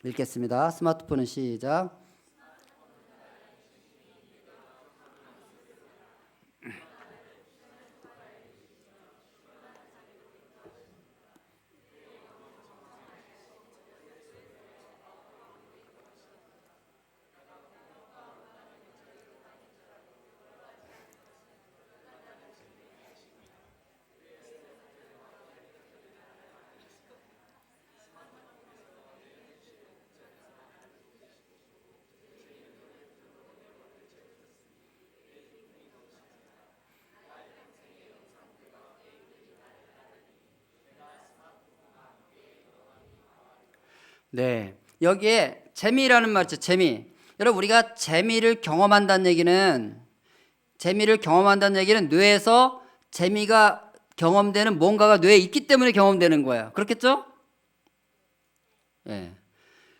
읽겠습니다. 스마트폰은 시작. 네, 여기에 재미라는 말 있죠. 재미. 여러분, 우리가 재미를 경험한다는 얘기는 뇌에서 재미가 경험되는 뭔가가 뇌에 있기 때문에 경험되는 거예요. 그렇겠죠? 예.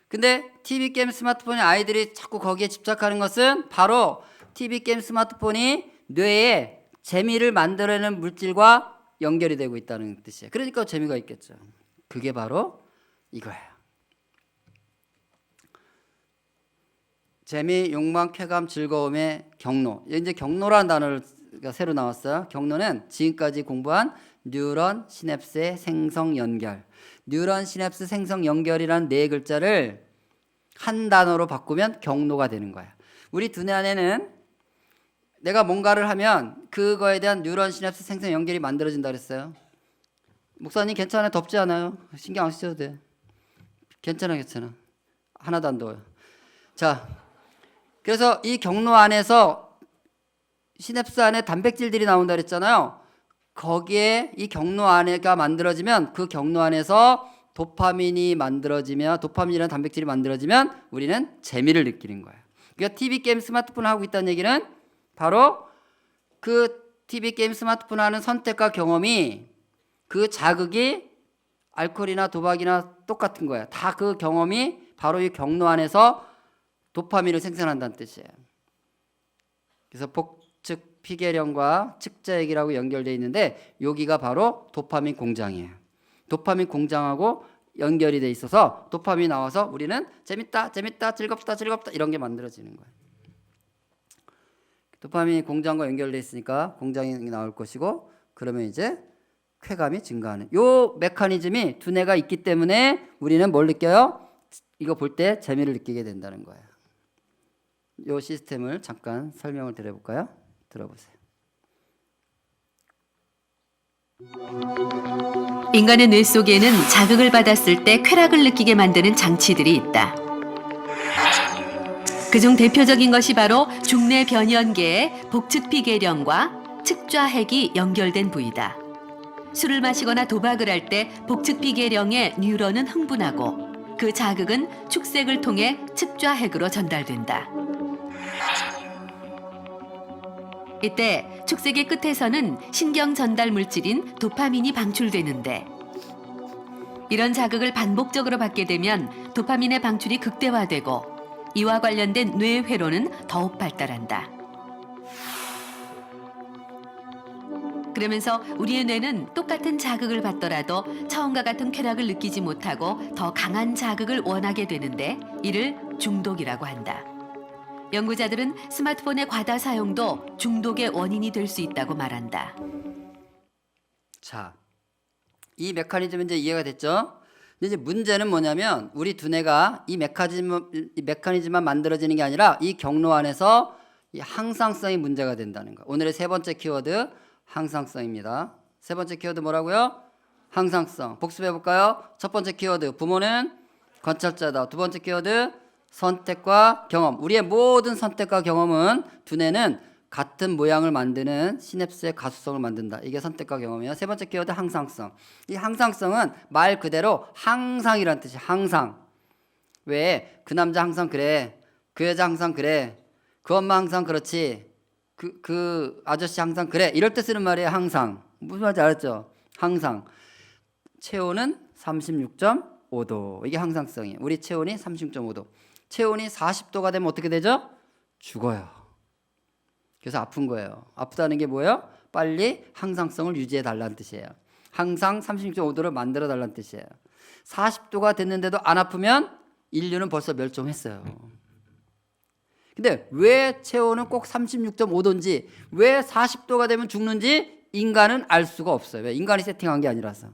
근데 TV 게임 스마트폰의 아이들이 자꾸 거기에 집착하는 것은 바로 TV 게임 스마트폰이 뇌에 재미를 만들어내는 물질과 연결이 되고 있다는 뜻이에요. 그러니까 재미가 있겠죠. 그게 바로 이거예요. 재미, 욕망, 쾌감, 즐거움의 경로. 이제 경로라는 단어가 새로 나왔어요. 경로는 지금까지 공부한 뉴런 시냅스의 생성 연결. 뉴런 시냅스 생성 연결이라는 네 글자를 한 단어로 바꾸면 경로가 되는 거예요. 우리 두뇌 안에는 내가 뭔가를 하면 그거에 대한 뉴런 시냅스 생성 연결이 만들어진다 그랬어요. 목사님 괜찮아요? 덥지 않아요? 신경 안 쓰셔도 돼. 괜찮아. 하나도 안 더워요. 자, 그래서 이 경로 안에서 시냅스 안에 단백질들이 나온다 그랬잖아요. 거기에 이 경로 안에가 만들어지면 그 경로 안에서 도파민이라는 단백질이 만들어지면 우리는 재미를 느끼는 거예요. 그러니까 TV 게임 스마트폰을 하고 있다는 얘기는 바로 그 TV 게임 스마트폰 하는 선택과 경험이 그 자극이 알코올이나 도박이나 똑같은 거예요. 다 그 경험이 바로 이 경로 안에서 도파민을 생산한다는 뜻이에요. 그래서 복측 피계령과 측자액이라고 연결되어 있는데 여기가 바로 도파민 공장이에요. 도파민 공장하고 연결이 돼 있어서 도파민이 나와서 우리는 재밌다, 즐겁다 이런 게 만들어지는 거예요. 도파민 공장과 연결되어 있으니까 공장이 나올 것이고 그러면 이제 쾌감이 증가하는 요 메커니즘이 두뇌가 있기 때문에 우리는 뭘 느껴요? 이거 볼 때 재미를 느끼게 된다는 거예요. 이 시스템을 잠깐 설명을 드려볼까요? 들어보세요. 인간의 뇌 속에는 자극을 받았을 때 쾌락을 느끼게 만드는 장치들이 있다. 그중 대표적인 것이 바로 중뇌 변연계의 복측피계령과 측좌핵이 연결된 부위다. 술을 마시거나 도박을 할 때 복측피계령의 뉴런은 흥분하고 그 자극은 축색을 통해 측좌핵으로 전달된다. 이때 축색의 끝에서는 신경 전달 물질인 도파민이 방출되는데 이런 자극을 반복적으로 받게 되면 도파민의 방출이 극대화되고 이와 관련된 뇌 회로는 더욱 발달한다. 그러면서 우리의 뇌는 똑같은 자극을 받더라도 처음과 같은 쾌락을 느끼지 못하고 더 강한 자극을 원하게 되는데 이를 중독이라고 한다. 연구자들은 스마트폰의 과다 사용도 중독의 원인이 될 수 있다고 말한다. 자, 이 메커니즘은 이제 이해가 됐죠? 근데 이제 문제는 뭐냐면 우리 두뇌가 이 메커니즘만 만들어지는 게 아니라 이 경로 안에서 이 항상성이 문제가 된다는 거. 오늘의 세 번째 키워드 항상성입니다. 세 번째 키워드 뭐라고요? 항상성. 복습해 볼까요? 첫 번째 키워드 부모는 관찰자다. 두 번째 키워드 선택과 경험. 우리의 모든 선택과 경험은 두뇌는 같은 모양을 만드는 시냅스의 가수성을 만든다. 이게 선택과 경험이에요. 세 번째 키워드 항상성. 이 항상성은 말 그대로 항상이란 뜻이에요. 항상. 왜? 그 남자 항상 그래. 그 여자 항상 그래. 그 엄마 항상 그렇지. 그 아저씨 항상 그래. 이럴 때 쓰는 말이에요. 항상. 무슨 말인지 알았죠? 항상. 체온은 36.5도. 이게 항상성이에요. 우리 체온이 36.5도. 체온이 40도가 되면 어떻게 되죠? 죽어요. 그래서 아픈 거예요. 아프다는 게 뭐예요? 빨리 항상성을 유지해 달라는 뜻이에요. 항상 36.5도를 만들어 달라는 뜻이에요. 40도가 됐는데도 안 아프면 인류는 벌써 멸종했어요. 근데 왜 체온은 꼭 36.5도인지, 왜 40도가 되면 죽는지 인간은 알 수가 없어요. 왜? 인간이 세팅한 게 아니라서.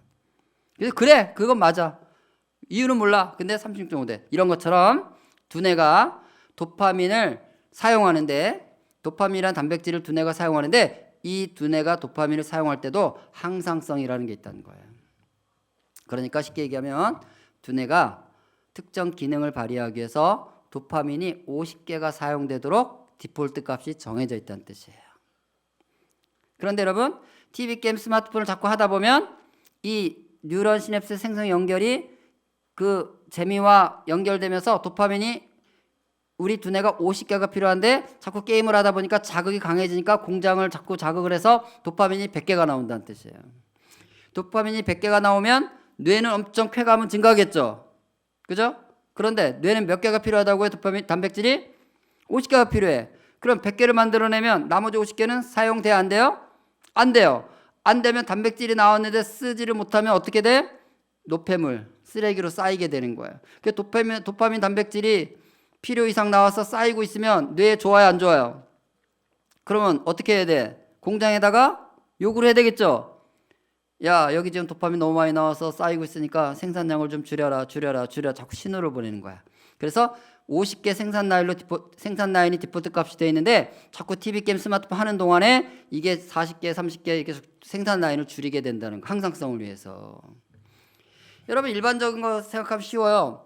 그래서 그래, 그건 맞아. 이유는 몰라. 근데 36.5대. 이런 것처럼 두뇌가 도파민을 사용하는데, 도파민이라는 단백질을 두뇌가 사용하는데, 이 두뇌가 도파민을 사용할 때도 항상성이라는 게 있다는 거예요. 그러니까 쉽게 얘기하면 두뇌가 특정 기능을 발휘하기 위해서 도파민이 50개가 사용되도록 디폴트 값이 정해져 있다는 뜻이에요. 그런데 여러분, TV 게임, 스마트폰을 자꾸 하다 보면 이 뉴런 시냅스 생성 연결이 그 재미와 연결되면서 도파민이, 우리 두뇌가 50개가 필요한데 자꾸 게임을 하다 보니까 자극이 강해지니까 공장을 자꾸 자극을 해서 도파민이 100개가 나온다는 뜻이에요. 도파민이 100개가 나오면 뇌는 엄청 쾌감은 증가하겠죠. 그죠? 그런데 뇌는 몇 개가 필요하다고요? 도파민 단백질이 50개가 필요해. 그럼 100개를 만들어내면 나머지 50개는 사용돼야 안 돼요? 안 돼요. 안 되면 단백질이 나왔는데 쓰지를 못하면 어떻게 돼? 노폐물, 쓰레기로 쌓이게 되는 거예요. 그 도파민 단백질이 필요 이상 나와서 쌓이고 있으면 뇌에 좋아요, 안 좋아요? 그러면 어떻게 해야 돼? 공장에다가 요구를 해야 되겠죠? 야, 여기 지금 도파민 너무 많이 나와서 쌓이고 있으니까 생산량을 좀 줄여라 자꾸 신호를 보내는 거야. 그래서 50개 생산 라인이 디폴트 값이 되어 있는데 자꾸 TV 게임, 스마트폰 하는 동안에 이게 40개, 30개 계속 생산 라인을 줄이게 된다는 거, 항상성을 위해서. 여러분, 일반적인 거 생각하면 쉬워요.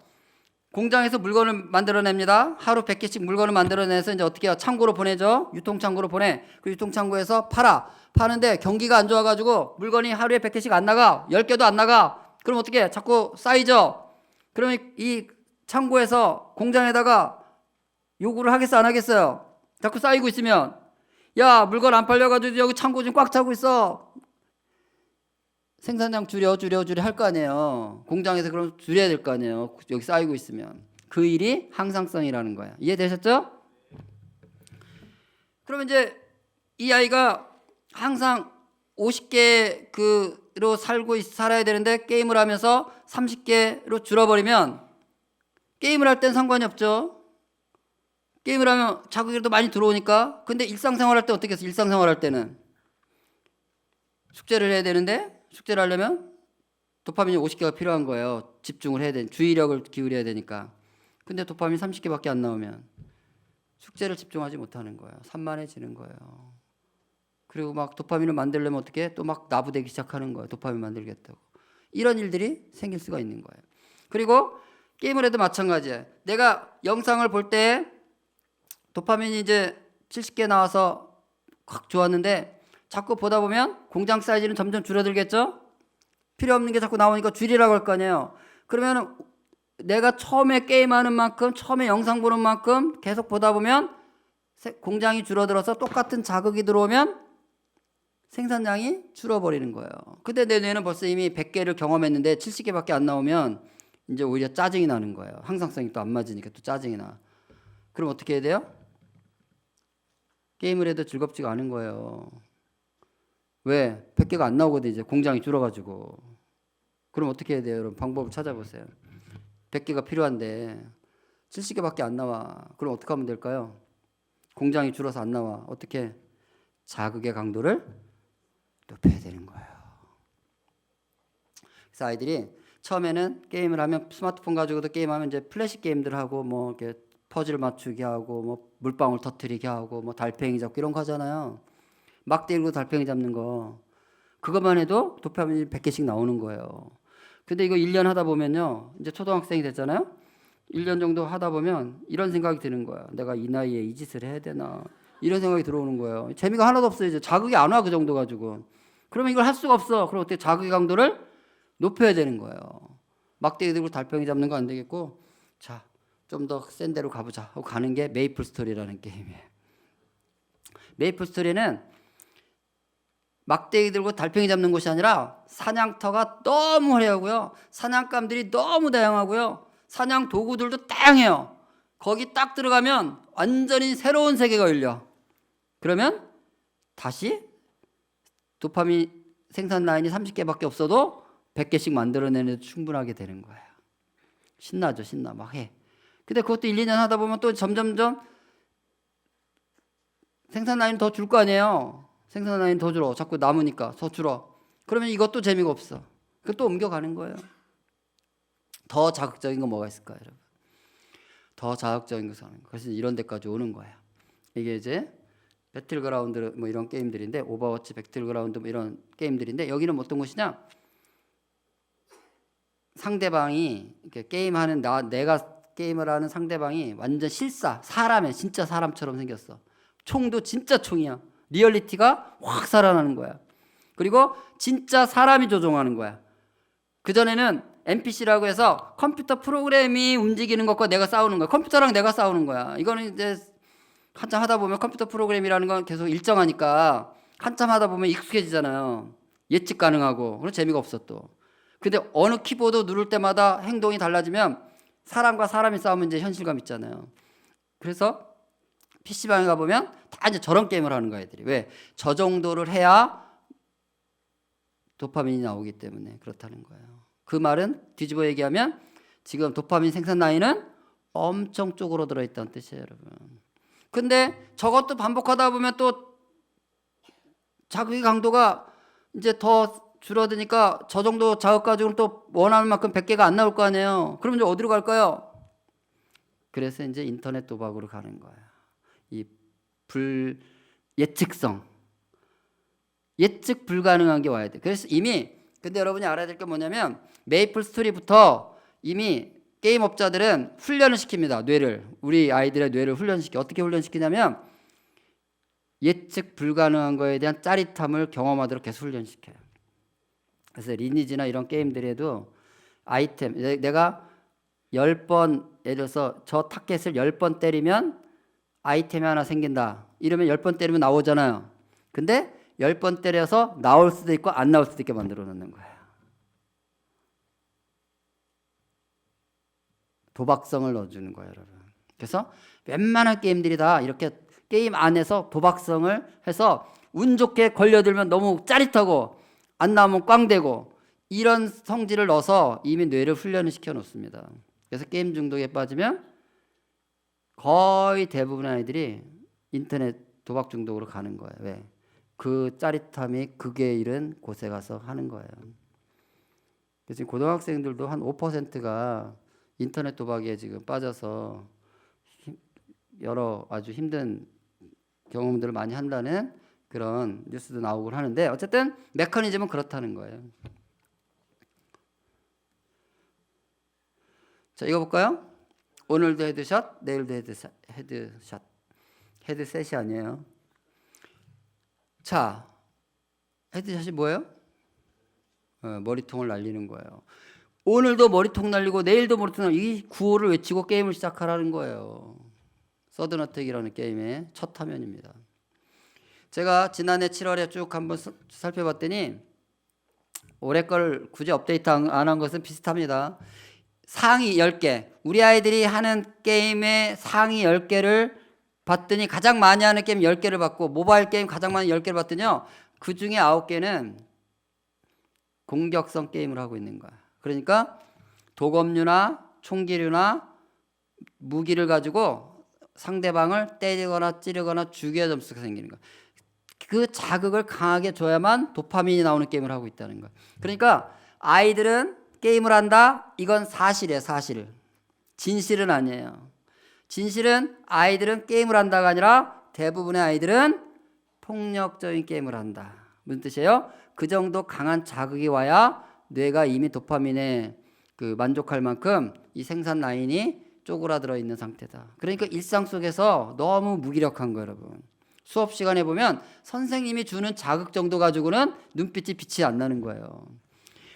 공장에서 물건을 만들어냅니다. 하루 100개씩 물건을 만들어내서 이제 어떻게 해요? 창고로 보내죠. 유통창고로 보내. 그 유통창고에서 파는데 경기가 안 좋아가지고 물건이 하루에 100개씩 안 나가. 10개도 안 나가. 그럼 어떻게 해? 자꾸 쌓이죠. 그러면 이 창고에서 공장에다가 요구를 하겠어, 안 하겠어요? 자꾸 쌓이고 있으면, 야, 물건 안 팔려가지고 여기 창고 지금 꽉 차고 있어. 생산량 줄여 할 거 아니에요. 공장에서 그럼 줄여야 될 거 아니에요. 여기 쌓이고 있으면. 그 일이 항상성이라는 거예요. 이해되셨죠? 그러면 이제 이 아이가 항상 50개로 살아야 되는데 게임을 하면서 30개로 줄어버리면 게임을 할 땐 상관이 없죠. 게임을 하면 자극이라도 많이 들어오니까. 근데 일상생활 할 때 어떻게 해서 일상생활 할 때는 숙제를 해야 되는데, 숙제를 하려면 도파민이 50개가 필요한 거예요. 집중을 해야 주의력을 기울여야 되니까. 근데 도파민 30개밖에 안 나오면 숙제를 집중하지 못하는 거예요. 산만해지는 거예요. 그리고 막 도파민을 만들려면 어떻게 해? 또 막 나부대기 시작하는 거예요. 도파민 만들겠다고. 이런 일들이 생길 수가 있는 거예요. 그리고 게임을 해도 마찬가지예요. 내가 영상을 볼 때 도파민이 이제 70개 나와서 확 좋았는데 자꾸 보다 보면 공장 사이즈는 점점 줄어들겠죠? 필요 없는 게 자꾸 나오니까 줄이라고 할 거 아니에요. 그러면 내가 처음에 게임하는 만큼, 처음에 영상 보는 만큼 계속 보다 보면 공장이 줄어들어서 똑같은 자극이 들어오면 생산량이 줄어버리는 거예요. 근데 내 뇌는 벌써 이미 100개를 경험했는데 70개밖에 안 나오면 이제 오히려 짜증이 나는 거예요. 항상성이 또 안 맞으니까 또 짜증이 나. 그럼 어떻게 해야 돼요? 게임을 해도 즐겁지가 않은 거예요. 왜? 100개가 안 나오거든, 이제 공장이 줄어가지고. 그럼 어떻게 해야 돼요? 여러분, 방법을 찾아보세요. 100개가 필요한데 70개밖에 안 나와. 그럼 어떻게 하면 될까요? 공장이 줄어서 안 나와. 어떻게? 자극의 강도를 높여야 되는 거예요. 그래서 아이들이 처음에는 게임을 하면, 스마트폰 가지고도 게임하면 이제 플래시 게임들 하고 뭐 이렇게 퍼즐 맞추기 하고 뭐 물방울 터뜨리기 하고 뭐 달팽이 잡고 이런 거 하잖아요. 막대 들고 달팽이 잡는 거. 그것만 해도 도파민이 100개씩 나오는 거예요. 근데 이거 1년 하다 보면요. 이제 초등학생이 됐잖아요. 1년 정도 하다 보면 이런 생각이 드는 거야. 내가 이 나이에 이 짓을 해야 되나. 이런 생각이 들어오는 거예요. 재미가 하나도 없어요. 이제 자극이 안 와, 그 정도 가지고. 그러면 이걸 할 수가 없어. 그럼 어떻게 자극의 강도를 높여야 되는 거예요. 막대기 들고 달팽이 잡는 거 안 되겠고, 자, 좀 더 센 데로 가보자 하고 가는 게 메이플 스토리라는 게임이에요. 메이플 스토리는 막대기 들고 달팽이 잡는 것이 아니라 사냥터가 너무 화려하고요. 사냥감들이 너무 다양하고요. 사냥 도구들도 다양해요. 거기 딱 들어가면 완전히 새로운 세계가 열려. 그러면 다시 도파민 생산 라인이 30개밖에 없어도 100개씩 만들어내는 데 충분하게 되는 거예요. 신나죠, 신나. 막 해. 근데 그것도 1, 2년 하다 보면 또 점점점 생산 라인 더 줄 거 아니에요. 생산 라인 더 줄어. 자꾸 남으니까 더 줄어. 그러면 이것도 재미가 없어. 그 또 옮겨가는 거예요. 더 자극적인 거 뭐가 있을까요, 여러분? 더 자극적인 거 사는 거. 그래서 이런 데까지 오는 거야. 이게 이제 배틀그라운드 뭐 이런 게임들인데, 오버워치, 배틀그라운드 뭐 이런 게임들인데, 여기는 어떤 것이냐? 상대방이 이렇게 게임하는 내가 게임을 하는 상대방이 완전 사람이야. 진짜 사람처럼 생겼어. 총도 진짜 총이야. 리얼리티가 확 살아나는 거야. 그리고 진짜 사람이 조종하는 거야. 그전에는 NPC라고 해서 컴퓨터 프로그램이 움직이는 것과 내가 싸우는 거야. 컴퓨터랑 내가 싸우는 거야. 이거는 이제 한참 하다 보면 컴퓨터 프로그램이라는 건 계속 일정하니까 한참 하다 보면 익숙해지잖아요. 예측 가능하고. 그런 재미가 없어 또. 근데 어느 키보드 누를 때마다 행동이 달라지면 사람과 사람이 싸우면 이제 현실감 있잖아요. 그래서 PC방에 가보면 다 이제 저런 게임을 하는 거야, 애들이. 왜? 저 정도를 해야 도파민이 나오기 때문에 그렇다는 거예요. 그 말은 뒤집어 얘기하면 지금 도파민 생산 라인은 엄청 쪽으로 들어있다는 뜻이에요, 여러분. 근데 저것도 반복하다 보면 또 자극의 강도가 이제 더 줄어드니까 저 정도 자극 가지고는 또 원하는 만큼 100개가 안 나올 거 아니에요. 그럼 이제 어디로 갈까요? 그래서 이제 인터넷 도박으로 가는 거예요. 이 예측성, 예측 불가능한 게 와야 돼. 그래서 이미 근데 여러분이 알아야 될 게 뭐냐면 메이플 스토리부터 이미 게임업자들은 훈련을 시킵니다. 뇌를, 우리 아이들의 뇌를 훈련시켜. 어떻게 훈련시키냐면 예측 불가능한 거에 대한 짜릿함을 경험하도록 계속 훈련시켜요. 그래서 리니지나 이런 게임들에도 아이템, 내가 10번, 예를 들어서 저 타겟을 10번 때리면 아이템이 하나 생긴다. 이러면 10번 때리면 나오잖아요. 근데 10번 때려서 나올 수도 있고 안 나올 수도 있게 만들어 놓는 거예요. 도박성을 넣어주는 거예요, 여러분. 그래서 웬만한 게임들이 다 이렇게 게임 안에서 도박성을 해서 운 좋게 걸려들면 너무 짜릿하고 안 나오면 꽝되고 이런 성질을 넣어서 이미 뇌를 훈련을 시켜 놓습니다. 그래서 게임 중독에 빠지면 거의 대부분의 아이들이 인터넷 도박 중독으로 가는 거예요. 왜? 그 짜릿함이 극에 이른 곳에 가서 하는 거예요. 그래서 고등학생들도 한 5%가 인터넷 도박에 지금 빠져서 여러 아주 힘든 경험들을 많이 한다는 그런 뉴스도 나오곤 하는데, 어쨌든 메커니즘은 그렇다는 거예요. 자, 이거 볼까요? 오늘도 헤드샷, 내일도 헤드셋이 아니에요. 자, 헤드샷이 뭐예요? 머리통을 날리는 거예요. 오늘도 머리통 날리고 내일도 머리통 날리고 이 구호를 외치고 게임을 시작하라는 거예요. 서든어택이라는 게임의 첫 화면입니다. 제가 지난해 7월에 쭉 한번 살펴봤더니 올해 걸 굳이 업데이트 안 한 것은 비슷합니다. 상위 10개, 우리 아이들이 하는 게임의 상위 10개를 봤더니 가장 많이 하는 게임 10개를 봤고, 모바일 게임 가장 많이 10개를 봤더니요, 그 중에 9개는 공격성 게임을 하고 있는 거야. 그러니까 도검류나 총기류나 무기를 가지고 상대방을 때리거나 찌르거나 죽여야 점수가 생기는 거야. 그 자극을 강하게 줘야만 도파민이 나오는 게임을 하고 있다는 거야. 그러니까 아이들은 게임을 한다? 이건 사실이에요, 사실. 진실은 아니에요. 진실은 아이들은 게임을 한다가 아니라 대부분의 아이들은 폭력적인 게임을 한다. 무슨 뜻이에요? 그 정도 강한 자극이 와야 뇌가 이미 도파민에 만족할 만큼 이 생산 라인이 쪼그라들어 있는 상태다. 그러니까 일상 속에서 너무 무기력한 거예요, 여러분. 수업 시간에 보면 선생님이 주는 자극 정도 가지고는 눈빛이 빛이 안 나는 거예요.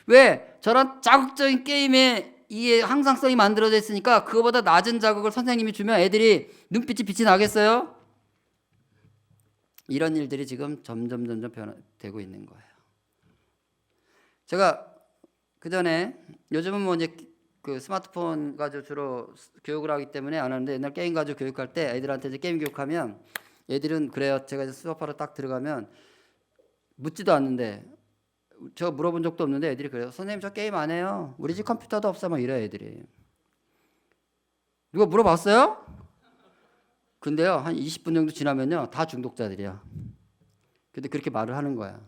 왜? 저런 자극적인 게임에 이 항상성이 만들어져 있으니까 그거보다 낮은 자극을 선생님이 주면 애들이 눈빛이 빛이 나겠어요? 이런 일들이 지금 점점 변화되고 있는 거예요. 제가 그 전에, 요즘은 뭐 이제 그 스마트폰 가지고 주로 교육을 하기 때문에 안 하는데, 옛날 게임 가지고 교육할 때 애들한테 이제 게임 교육하면 애들은 그래요. 제가 이제 수업하러 딱 들어가면 묻지도 않는데, 저 물어본 적도 없는데 애들이 그래요. 선생님 저 게임 안 해요. 우리 집 컴퓨터도 없어. 막 이래요, 애들이. 누가 물어봤어요? 근데요, 한 20분 정도 지나면요, 다 중독자들이야. 근데 그렇게 말을 하는 거야.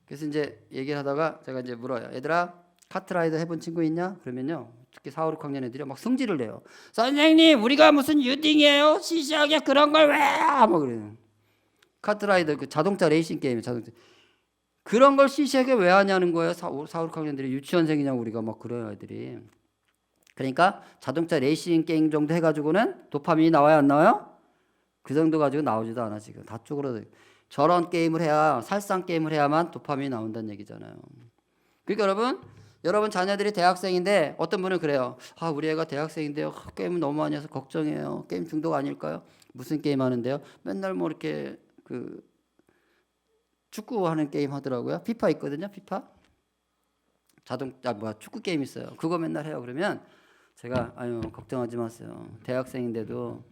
그래서 이제 얘기를 하다가 제가 이제 물어요. 얘들아, 카트라이더 해본 친구 있냐? 그러면요, 특히 4, 5학년 애들이 막 성질을 내요. 선생님, 우리가 무슨 유딩이에요? 시시하게 그런 걸 왜? 막 그래요. 카트라이더, 그 자동차 레이싱 게임이에요. 자동차. 그런 걸 시시하게 왜 하냐는 거예요. 4, 5학년들이 유치원생이냐고 우리가 막 그래요, 애들이. 그러니까 자동차 레이싱 게임 정도 해가지고는 도파민이 나와야 안 나와요? 그 정도 가지고 나오지도 않아 지금. 다 쪼그라들. 저런 게임을 해야, 살상 게임을 해야만 도파민이 나온다는 얘기잖아요. 그러니까 여러분 자녀들이 대학생인데 어떤 분은 그래요. 아, 우리 애가 대학생인데요, 게임을 너무 많이 해서 걱정해요. 게임 중독 아닐까요? 무슨 게임 하는데요? 맨날 뭐 이렇게 그 축구하는 게임 하더라고요. 피파 있거든요. 피파. 축구 게임 있어요. 그거 맨날 해요. 그러면 제가 아유, 걱정하지 마세요. 대학생인데도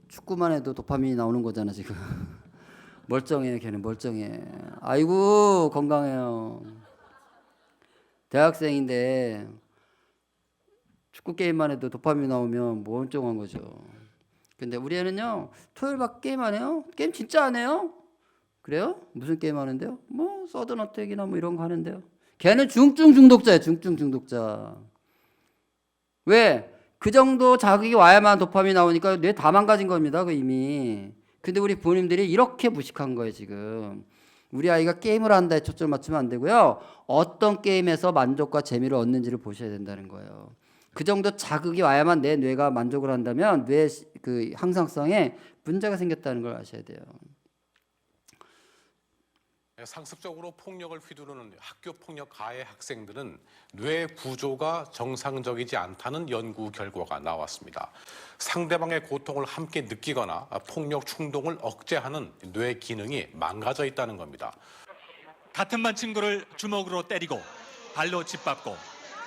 축구만 해도 도파민이 나오는 거잖아 지금. 멀쩡해, 걔는 멀쩡해. 아이고 건강해요. 대학생인데 축구 게임만 해도 도파민 나오면 멀쩡한 거죠. 근데 우리 애는요, 토요일밖에 게임 안 해요. 게임 진짜 안 해요. 그래요? 무슨 게임 하는데요? 뭐 서든어택이나 뭐 이런 거 하는데요. 걔는 중증 중독자예요. 중증 중독자. 왜? 그 정도 자극이 와야만 도파민이 나오니까 뇌 다 망가진 겁니다. 그 이미. 근데 우리 부모님들이 이렇게 무식한 거예요 지금. 우리 아이가 게임을 한다에 초점을 맞추면 안 되고요. 어떤 게임에서 만족과 재미를 얻는지를 보셔야 된다는 거예요. 그 정도 자극이 와야만 내 뇌가 만족을 한다면 뇌 그 항상성에 문제가 생겼다는 걸 아셔야 돼요. 상습적으로 폭력을 휘두르는 학교 폭력 가해 학생들은 뇌 구조가 정상적이지 않다는 연구 결과가 나왔습니다. 상대방의 고통을 함께 느끼거나 폭력 충동을 억제하는 뇌 기능이 망가져 있다는 겁니다. 같은 반 친구를 주먹으로 때리고 발로 짓밟고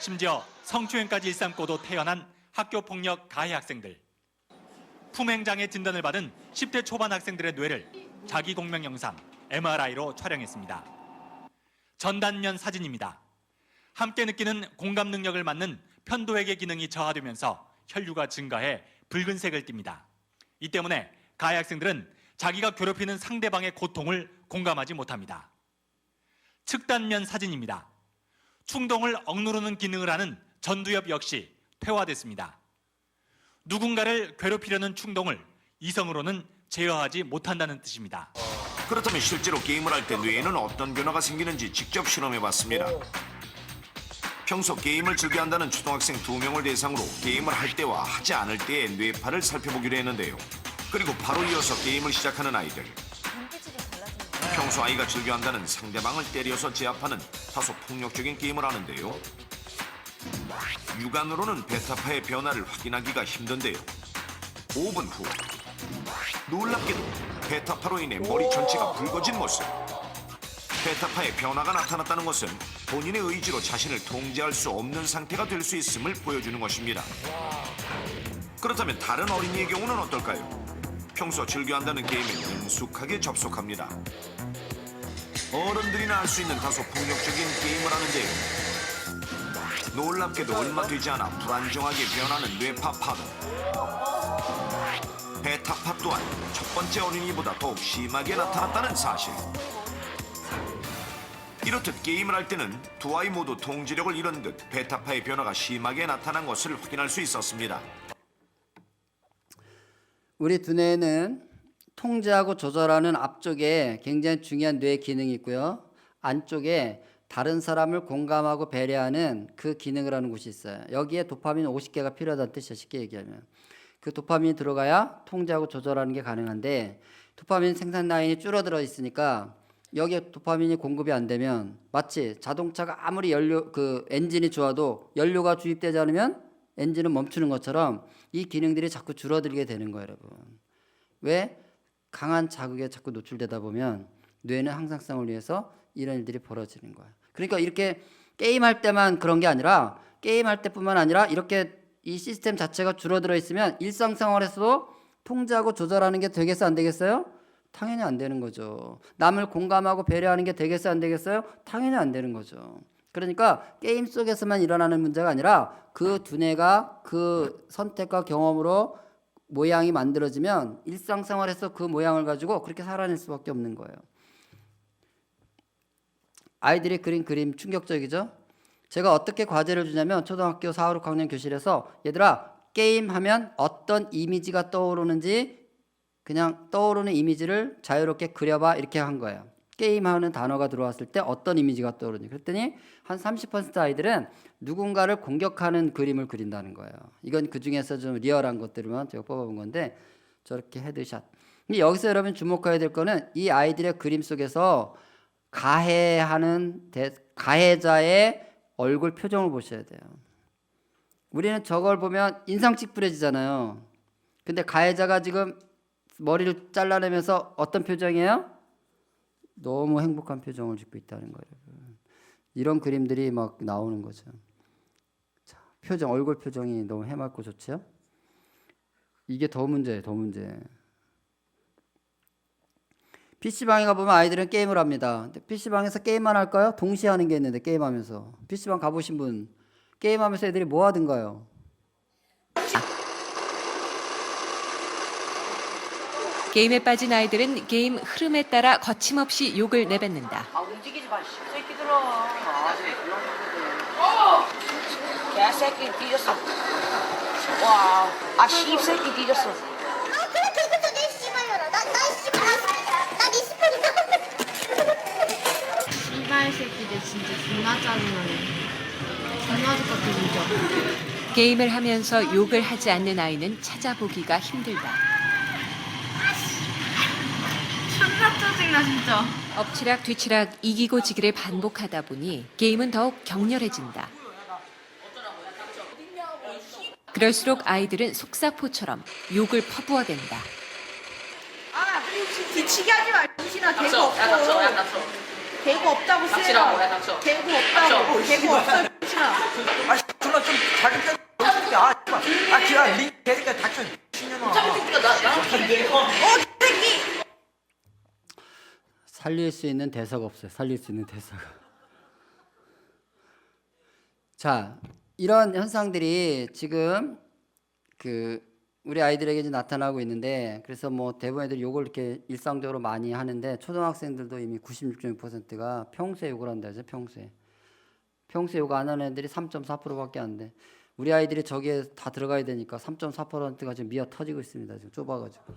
심지어 성추행까지 일삼고도 태어난 학교 폭력 가해 학생들. 품행장애 진단을 받은 10대 초반 학생들의 뇌를 자기 공명 영상 MRI로 촬영했습니다. 전단면 사진입니다. 함께 느끼는 공감 능력을 맡는 편도회계 기능이 저하되면서 혈류가 증가해 붉은색을 띱니다. 이 때문에 가해 학생들은 자기가 괴롭히는 상대방의 고통을 공감하지 못합니다. 측단면 사진입니다. 충동을 억누르는 기능을 하는 전두엽 역시 퇴화됐습니다. 누군가를 괴롭히려는 충동을 이성으로는 제어하지 못한다는 뜻입니다. 그렇다면 실제로 게임을 할 때 뇌에는 어떤 변화가 생기는지 직접 실험해봤습니다. 평소 게임을 즐겨한다는 초등학생 2명을 대상으로 게임을 할 때와 하지 않을 때의 뇌파를 살펴보기로 했는데요. 그리고 바로 이어서 게임을 시작하는 아이들. 평소 아이가 즐겨한다는 상대방을 때려서 제압하는 다소 폭력적인 게임을 하는데요. 육안으로는 베타파의 변화를 확인하기가 힘든데요. 5분 후 놀랍게도 베타파로 인해 머리 전체가 붉어진 모습. 베타파의 변화가 나타났다는 것은 본인의 의지로 자신을 통제할 수 없는 상태가 될 수 있음을 보여주는 것입니다. 그렇다면 다른 어린이의 경우는 어떨까요? 평소 즐겨한다는 게임에 능숙하게 접속합니다. 어른들이나 할 수 있는 다소 폭력적인 게임을 하는데요. 놀랍게도 얼마 되지 않아 불안정하게 변하는 뇌파 파동. 베타파 또한 첫 번째 어린이보다 더욱 심하게 나타났다는 사실. 이렇듯 게임을 할 때는 두 아이 모두 통제력을 잃은 듯 베타파의 변화가 심하게 나타난 것을 확인할 수 있었습니다. 우리 두뇌에는 통제하고 조절하는 앞쪽에 굉장히 중요한 뇌 기능이 있고요. 안쪽에 다른 사람을 공감하고 배려하는 그 기능을 하는 곳이 있어요. 여기에 도파민 50개가 필요하다는 뜻이에요. 쉽게 얘기하면. 그 도파민이 들어가야 통제하고 조절하는 게 가능한데 도파민 생산 라인이 줄어들어 있으니까 여기에 도파민이 공급이 안 되면 마치 자동차가 아무리 엔진이 좋아도 연료가 주입되지 않으면 엔진은 멈추는 것처럼 이 기능들이 자꾸 줄어들게 되는 거예요, 여러분. 왜? 강한 자극에 자꾸 노출되다 보면 뇌는 항상성을 위해서 이런 일들이 벌어지는 거예요. 그러니까 이렇게 게임할 때만 그런 게 아니라 게임할 때뿐만 아니라 이렇게 이 시스템 자체가 줄어들어 있으면 일상생활에서도 통제하고 조절하는 게 되겠어요, 안 되겠어요? 당연히 안 되는 거죠. 남을 공감하고 배려하는 게 되겠어요, 안 되겠어요? 당연히 안 되는 거죠. 그러니까 게임 속에서만 일어나는 문제가 아니라 그 두뇌가 그 선택과 경험으로 모양이 만들어지면 일상생활에서 그 모양을 가지고 그렇게 살아낼 수밖에 없는 거예요. 아이들이 그린 그림 충격적이죠? 제가 어떻게 과제를 주냐면 초등학교 4, 5, 6학년 교실에서 얘들아 게임하면 어떤 이미지가 떠오르는지 그냥 떠오르는 이미지를 자유롭게 그려봐 이렇게 한 거예요. 게임하는 단어가 들어왔을 때 어떤 이미지가 떠오르는지. 그랬더니 한 30% 아이들은 누군가를 공격하는 그림을 그린다는 거예요. 이건 그중에서 좀 리얼한 것들만 제가 뽑아본 건데 저렇게 헤드샷. 근데 여기서 여러분 주목해야 될 거는 이 아이들의 그림 속에서 가해자의 얼굴 표정을 보셔야 돼요. 우리는 저걸 보면 인상 찌푸려지잖아요. 근데 가해자가 지금 머리를 잘라내면서 어떤 표정이에요? 너무 행복한 표정을 짓고 있다는 거예요. 이런 그림들이 막 나오는 거죠. 자, 얼굴 표정이 너무 해맑고 좋죠? 이게 더 문제예요, 더 문제. PC방에 가보면 아이들은 게임을 합니다. 근데 PC방에서 게임만 할까요? 동시에 하는 게 있는데 게임하면서. PC방 가보신 분, 게임하면서 애들이 뭐 하든가요? 게임에 빠진 아이들은 게임 흐름에 따라 거침없이 욕을 내뱉는다. 아 움직이지 마, 새끼들아. 개새끼 뒤졌어. 와, 아 씹새끼 뒤졌어. 그래 그래서 내 씨발려라 나 씨발 나네 씨발이다 씨발 새끼들 진짜 존나 짜증나네. 존나 죽겠다 진짜. 게임을 하면서 욕을 하지 않는 아이는 찾아보기가 힘들다. 존나 짜증나 진짜. 엎치락 뒤치락 이기고 지기를 반복하다 보니 게임은 더욱 격렬해진다. 그럴수록 아이들은 속사포처럼 욕을 퍼부어댄다. 아, 뒤치기 하지 마. 정신아, 대구 없어. 대구 없다고 쓰라. 대구 없다고. 대구 없어. 정신아. 아, 존나 좀 자기 새끼. 아, 기아 리 개새끼 닥쳐. 신년아. 살릴 수 있는 대사가 없어요. 살릴 수 있는 대사가. 자, 이런 현상들이 지금 우리 아이들에게 이제 나타나고 있는데 그래서 뭐 대부분 애들이 욕을 이렇게 일상적으로 많이 하는데 초등학생들도 이미 96.6%가 평소에 욕을 한다죠. 평소에 욕 안 하는 애들이 3.4%밖에 안 돼. 우리 아이들이 저기에 다 들어가야 되니까 3.4%가 지금 미어 터지고 있습니다. 지금 좁아가지고.